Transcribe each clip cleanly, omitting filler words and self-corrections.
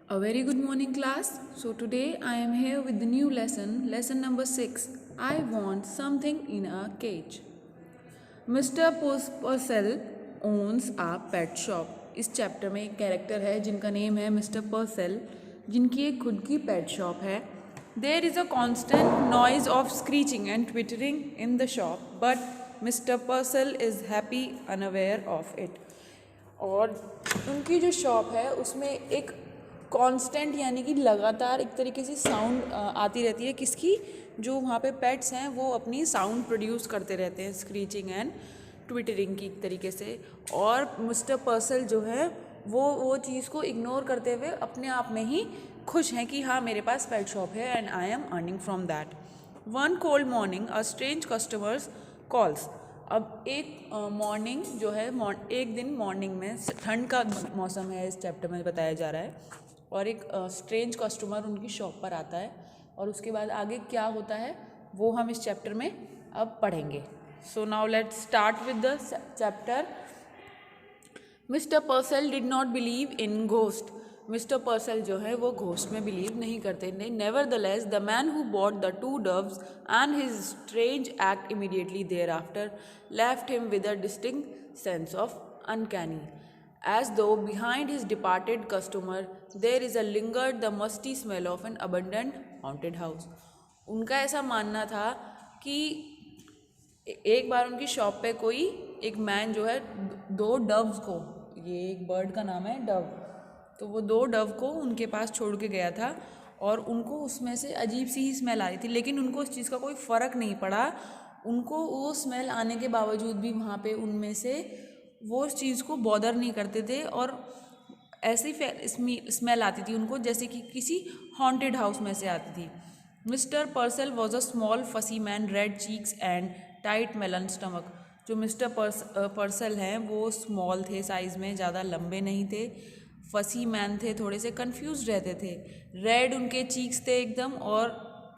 A very good morning, class. So, today I am here with the new lesson number 6. I want something in a cage. Mr. Purcell owns a pet shop. इस chapter में एक character है जिनका name है mister Purcell, जिनकी एक खुद की पेट शॉप है. There is a constant noise of screeching and twittering in the shop, but mister Purcell is happy unaware of it. और उनकी जो शॉप है उसमें एक कांस्टेंट यानी कि लगातार एक तरीके से साउंड आती रहती है. किसकी? जो वहाँ पे पेट्स हैं वो अपनी साउंड प्रोड्यूस करते रहते हैं, स्क्रीचिंग एंड ट्विटरिंग की तरीके से. और मिस्टर पर्सल जो है वो चीज़ को इग्नोर करते हुए अपने आप में ही खुश हैं कि हाँ मेरे पास पेट शॉप है and I am earning from that. One cold morning a strange customers calls. अब एक मॉर्निंग जो है एक दिन मॉर्निंग में ठंड का मौसम है, इस चैप्टर में बताया जा रहा है. और एक स्ट्रेंज कस्टमर उनकी शॉप पर आता है और उसके बाद आगे क्या होता है वो हम इस चैप्टर में अब पढ़ेंगे. So now let's start with the chapter. Mister Purcell did not believe in ghost. Mister Purcell जो है वो घोस्ट में बिलीव नहीं करते. Nevertheless the man who bought the 2 doves and his strange act immediately thereafter left him with a distinct sense of uncanny. As though behind his departed customer there is a lingered the musty smell of an abandoned haunted house. उनका ऐसा मानना था कि एक बार उनकी shop पे कोई एक मैन जो है 2 डव्स को, ये एक बर्ड का नाम है डव, तो वो 2 डव को उनके पास छोड़ के गया था और उनको उसमें से अजीब सी स्मेल आ रही थी. लेकिन उनको उस चीज़ का कोई फ़र्क नहीं पड़ा. उनको वो स्मेल आने के बावजूद भी वहाँ पे उनमें से वो उस चीज़ को बॉदर नहीं करते थे और ऐसी स्मेल आती थी उनको जैसे कि किसी हॉन्टेड हाउस में से आती थी. Mister Purcell was a small fussy man, red cheeks and tight melon stomach. जो मिस्टर पर्सल हैं वो स्मॉल थे साइज़ में, ज़्यादा लंबे नहीं थे, फसी मैन थे, थोड़े से कंफ्यूज रहते थे, रेड उनके चीक्स थे एकदम और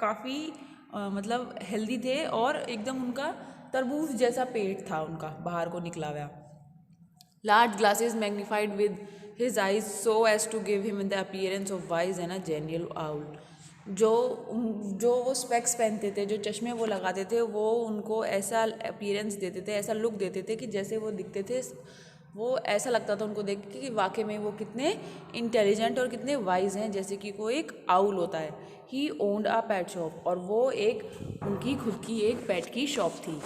काफ़ी मतलब हेल्दी थे और एकदम उनका तरबूज जैसा पेट था उनका बाहर को निकला हुआ. Large glasses magnified with his eyes so as to give him the appearance of wise and a genial owl. जो वो स्पेक्स पहनते थे, जो चश्मे वो लगाते थे, वो उनको ऐसा अपीयरेंस देते थे, ऐसा लुक देते थे कि जैसे वो दिखते थे वो ऐसा लगता था उनको देख के कि वाकई में वो कितने इंटेलिजेंट और कितने वाइज हैं, जैसे कि कोई एक आउल होता है. ही ओन्ड अ पेट शॉप. और वो एक उनकी खुद की एक पेट की शॉप थी.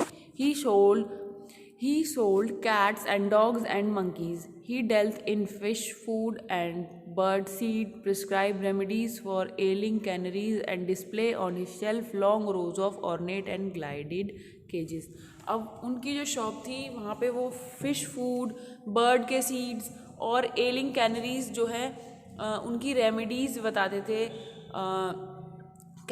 He sold cats and dogs and monkeys. He dealt in fish food and bird seed, prescribed remedies for ailing canaries, and display on his shelf long rows of ornate and gilded cages. अब उनकी जो shop थी वहाँ पे वो fish food, bird के seeds और एलिंग कैनरीज जो है उनकी रेमेडीज़ बताते थे.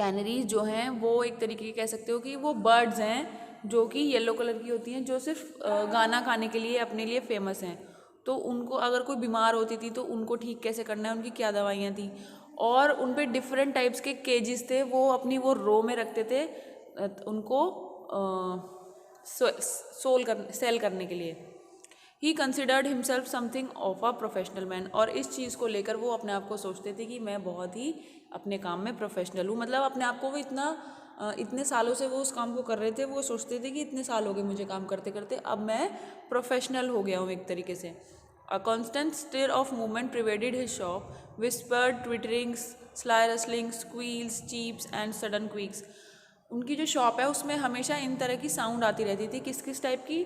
कैनरीज जो हैं वो एक तरीके के कह सकते हो कि वो बर्ड्स हैं जो कि येलो कलर की होती हैं, जो सिर्फ गाना खाने के लिए अपने लिए फेमस हैं. तो उनको अगर कोई बीमार होती थी तो उनको ठीक कैसे करना है, उनकी क्या दवाइयाँ थी. और उन पे डिफरेंट टाइप्स के केजेस थे, वो अपनी वो रो में रखते थे उनको सेल करने के लिए. He considered himself something of a professional man. और इस चीज़ को लेकर वो अपने आप को सोचते थे कि मैं बहुत ही अपने काम में प्रोफेशनल हूँ. मतलब अपने आप को वो इतने सालों से वो उस काम को कर रहे थे, वो सोचते थे कि इतने साल हो गए मुझे काम करते करते, अब मैं प्रोफेशनल हो गया हूँ एक तरीके से. A constant stir of movement pervaded his shop, whispered twitterings, sly rustling, squeals, cheeps and sudden squeaks. उनकी जो शॉप है उसमें हमेशा इन तरह की साउंड आती रहती थी. किस किस टाइप की?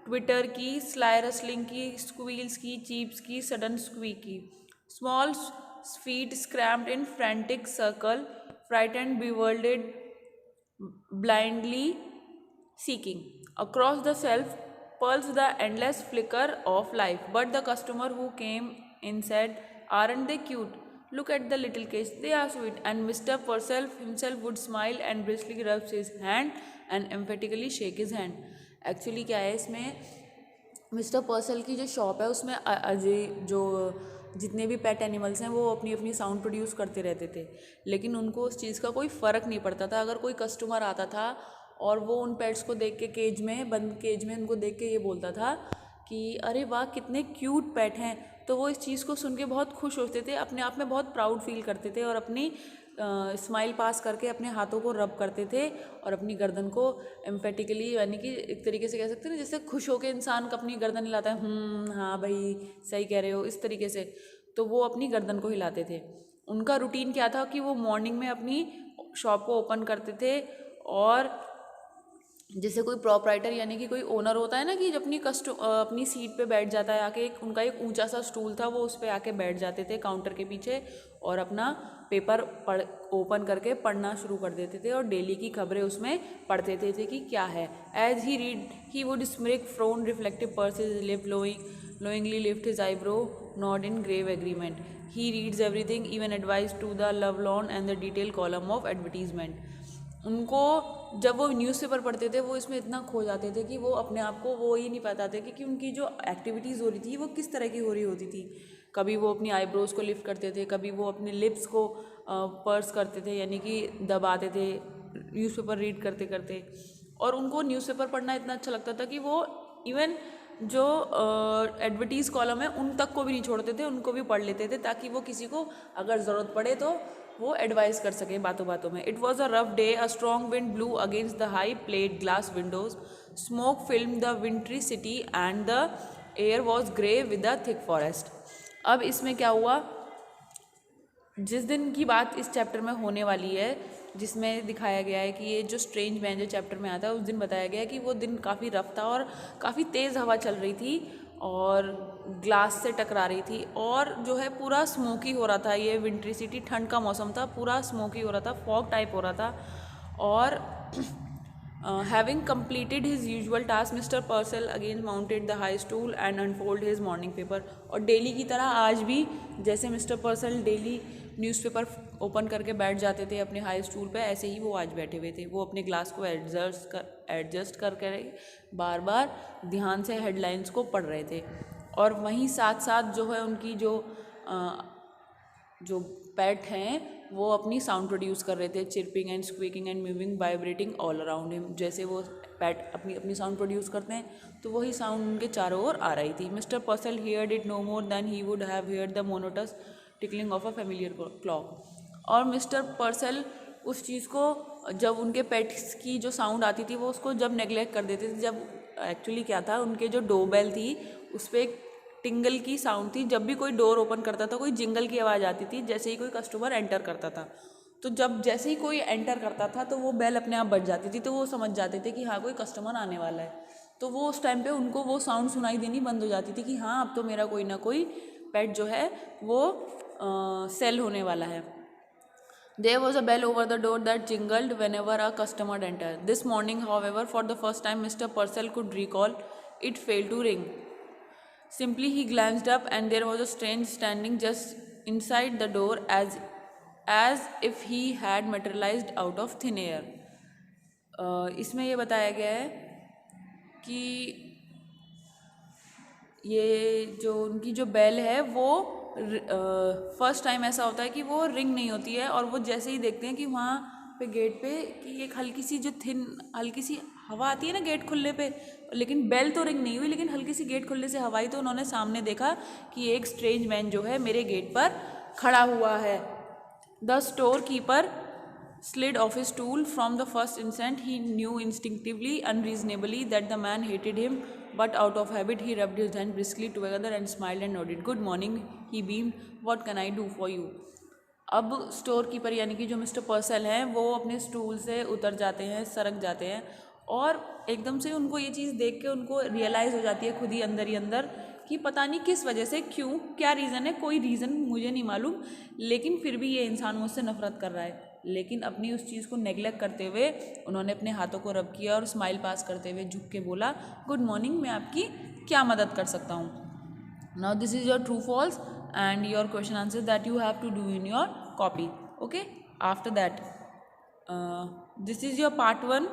ट्विटर की, स्लाई रसलिंग की, स्क्वील्स की, चीप्स की, सडन स्क्वीक की. Small feet scrambled in frantic circle, frightened, bewildered, blindly seeking. Across the shelf pulsed the endless flicker of life, but the customer who came in said, "Aren't they cute? Look at the little cage, they are sweet." And Mr. Purcell himself would smile and briskly rub his hand and emphatically shake his hand. Actually क्या है इसमें, mister पर्सल की जो shop है उसमें अजय जो जितने भी पेट एनिमल्स हैं वो अपनी अपनी साउंड प्रोड्यूस करते रहते थे, लेकिन उनको उस चीज़ का कोई फ़र्क नहीं पड़ता था. अगर कोई कस्टमर आता था और वो उन पेट्स को देख के बंद केज में उनको देख के ये बोलता था कि अरे वाह कितने क्यूट पेट हैं, तो वो इस चीज़ को सुन के बहुत खुश होते थे, अपने आप में बहुत प्राउड फील करते थे और अपनी स्माइल पास करके अपने हाथों को रब करते थे और अपनी गर्दन को एम्फेटिकली, यानी कि एक तरीके से कह सकते हैं ना, जैसे खुश होकर इंसान अपनी गर्दन हिलाता है, हाँ भाई सही कह रहे हो, इस तरीके से, तो वो अपनी गर्दन को हिलाते थे। उनका रूटीन क्या था कि वो मॉर्निंग में अपनी शॉप को ओपन करते थे और जैसे कोई प्रॉपराइटर यानी कि कोई ओनर होता है ना कि जब अपनी सीट पे बैठ जाता है आके, उनका एक ऊंचा सा स्टूल था, वो उस पर आके बैठ जाते थे काउंटर के पीछे और अपना पेपर ओपन करके पढ़ना शुरू कर देते थे और डेली की खबरें उसमें पढ़ते थे कि क्या है। As he read he would smirk frown reflectively purse his lip lovingly lift his eyebrow nod in grave agreement. He reads everything even advice to the lovelorn and the detail column of advertisement. उनको जब वो newspaper पढ़ते थे वो इसमें इतना खो जाते थे कि वो अपने आप को वो ही नहीं बताते कि उनकी जो एक्टिविटीज़ हो रही थी वो किस तरह की हो रही होती थी। कभी वो अपनी आईब्रोज़ को लिफ्ट करते थे, कभी वो अपने लिप्स को पर्स करते थे यानी कि दबाते थे न्यूज़पेपर रीड करते करते। और उनको न्यूज़पेपर पढ़ना इतना अच्छा लगता था कि वो इवन जो एडवर्टीज़ कॉलम है उन तक को भी नहीं छोड़ते थे, उनको भी पढ़ लेते थे ताकि वो किसी को अगर ज़रूरत पड़े तो वो एडवाइस कर सके बातों बातों में। It was a rough day, a strong wind blue against the high plate glass Windows, smoke film the विंट्री city and the air was grey with the thick forest. अब इसमें क्या हुआ, जिस दिन की बात इस चैप्टर में होने वाली है, जिसमें दिखाया गया है कि ये जो स्ट्रेंज मैन जो चैप्टर में आता है, उस दिन बताया गया है कि वो दिन काफ़ी रफ था और काफ़ी तेज़ हवा चल रही थी और ग्लास से टकरा रही थी और जो है पूरा स्मोकी हो रहा था। ये विंट्री सिटी, ठंड का मौसम था, पूरा स्मोकी हो रहा था, फॉग टाइप हो रहा था। और having completed his usual task, Mr. Purcell again mounted the high stool and unfolded his morning paper। और डेली की तरह आज भी जैसे मिस्टर पर्सल डेली न्यूज़पेपर ओपन करके बैठ जाते थे अपने हाई स्टूल पे, ऐसे ही वो आज बैठे हुए थे। वो अपने ग्लास को एडजस्ट कर बार बार ध्यान से हेडलाइंस को पढ़ रहे थे और वहीं साथ साथ जो है उनकी जो पेट हैं वो अपनी साउंड प्रोड्यूस कर रहे थे, chirping and squeaking and moving vibrating all around him. जैसे वो पेट अपनी साउंड प्रोड्यूस करते हैं तो वही साउंड उनके चारों ओर आ रही थी। Mister Purcell heard it no more than he would have heard the monotonous tickling of a familiar clock. और मिस्टर पर्सल उस चीज़ को, जब उनके पेट्स की जो साउंड आती थी वो उसको जब नेग्लेक्ट कर देते थे। जब एक्चुअली क्या था, उनके जो डोरबेल थी उस पर एक टिंगल की साउंड थी, जब भी कोई डोर ओपन करता था कोई जिंगल की आवाज़ आती थी जैसे ही कोई कस्टमर एंटर करता था। तो जब जैसे ही कोई एंटर करता था तो वो बेल अपने आप बज जाती थी, तो वो समझ जाते थे कि हाँ कोई कस्टमर आने वाला है। तो वो उस टाइम पे उनको वो साउंड सुनाई देनी बंद हो जाती थी कि हाँ अब तो मेरा कोई ना कोई पेट जो है वो सेल होने वाला है। There was a bell over the door that jingled whenever a customer entered. This morning, however, for the first time Mr. Purcell could recall, it failed to ring. Simply he glanced up and there was a strange standing just inside the door as if he had materialized out of thin air। इसमें ये बताया गया है कि ये जो उनकी जो बेल है वो फर्स्ट टाइम ऐसा होता है कि वो रिंग नहीं होती है और वो जैसे ही देखते हैं कि वहाँ पे गेट पे कि एक हल्की सी जो हल्की सी हवा आती है ना गेट खुलने पे, लेकिन बेल तो रिंग नहीं हुई लेकिन हल्की सी गेट खुलने से हवा आई, तो उन्होंने सामने देखा कि एक स्ट्रेंज मैन जो है मेरे गेट पर खड़ा हुआ है। The store keeper slid off his stool from the first instant. He knew instinctively, unreasonably, that the man hated him, but out of habit he rubbed his hands briskly together and smiled and nodded. Good morning, he beamed. What can I do for you? अब store keeper यानी कि जो mister Purcell हैं वो अपने stool से उतर जाते हैं, सरक जाते हैं और एकदम से उनको ये चीज़ देख के उनको रियलाइज़ हो जाती है खुद ही अंदर कि पता नहीं किस वजह से, क्यों, क्या रीज़न है, कोई रीज़न मुझे नहीं मालूम, लेकिन फिर भी ये इंसान मुझसे नफरत कर रहा है। लेकिन अपनी उस चीज़ को नेग्लेक्ट करते हुए उन्होंने अपने हाथों को रब किया और स्माइल पास करते हुए झुक के बोला, गुड मॉर्निंग, मैं आपकी क्या मदद कर सकता हूँ। Now this is your true false and your question answers that you have to do in your copy. Okay, after that this is your part 1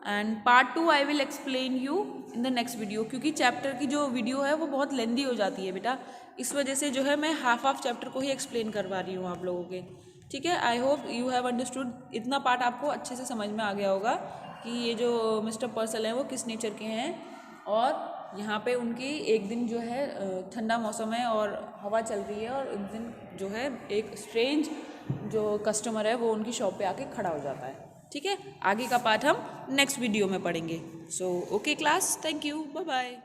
and part 2 I will explain you in the next video, क्योंकि chapter की जो video है वो बहुत लेंदी हो जाती है बेटा, इस वजह से जो है मैं हाफ चैप्टर को ही एक्सप्लेन करवा रही हूँ आप लोगों के। ठीक है, I hope you have understood. इतना पार्ट आपको अच्छे से समझ में आ गया होगा कि ये जो मिस्टर पर्सल हैं वो किस नेचर के हैं और यहाँ पे उनकी एक दिन जो है ठंडा मौसम है और हवा चल रही है, और उस दिन जो है एक स्ट्रेंज जो कस्टमर है वो उनकी शॉप पे आके खड़ा हो जाता है। ठीक है, आगे का पार्ट हम नेक्स्ट वीडियो में पढ़ेंगे। So okay class, thank you, bye bye.